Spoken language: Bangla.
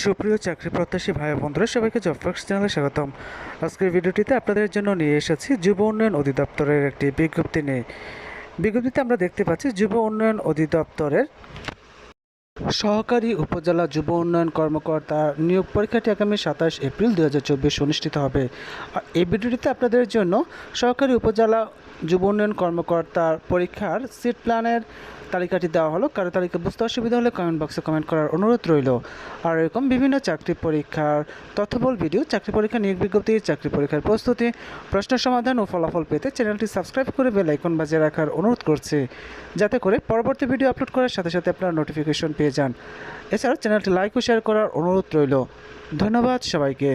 সুপ্রিয় চাকরি প্রত্যাশী ভাই বন্ধুরা, সবাইকে জবফ্যাক্টস চ্যানেলে স্বাগতম। আজকের ভিডিওটিতে আপনাদের জন্য নিয়ে এসেছি যুব উন্নয়ন অধিদপ্তরের একটি বিজ্ঞপ্তি নিয়ে। বিজ্ঞপ্তিতে আমরা দেখতে পাচ্ছি যুব উন্নয়ন অধিদপ্তরের সহকারী উপজেলা যুব উন্নয়ন কর্মকর্তা নিয়োগ পরীক্ষাটি আগামী 27 এপ্রিল 2024 অনুষ্ঠিত হবে। আর এই ভিডিওটিতে আপনাদের জন্য সহকারী উপজেলা যুব উন্নয়ন কর্মকর্তার পরীক্ষার সিট প্ল্যানের তালিকাটি দেওয়া হলো। কারো তালিকা বুঝতে অসুবিধা হলে কমেন্ট বক্সে কমেন্ট করার অনুরোধ রইল। আর এরকম বিভিন্ন চাকরি পরীক্ষার তথ্যবল ভিডিও, চাকরি পরীক্ষা নিয়োগ বিজ্ঞপ্তি, চাকরি পরীক্ষার প্রস্তুতি, প্রশ্ন সমাধান ও ফলাফল পেতে চ্যানেলটি সাবস্ক্রাইব করে বেল আইকন বাজিয়ে রাখার অনুরোধ করছি, যাতে করে পরবর্তী ভিডিও আপলোড করার সাথে সাথে আপনারা নোটিফিকেশন পেয়ে যান। এছাড়াও চ্যানেলটি লাইক ও শেয়ার করার অনুরোধ রইল। ধন্যবাদ সবাইকে।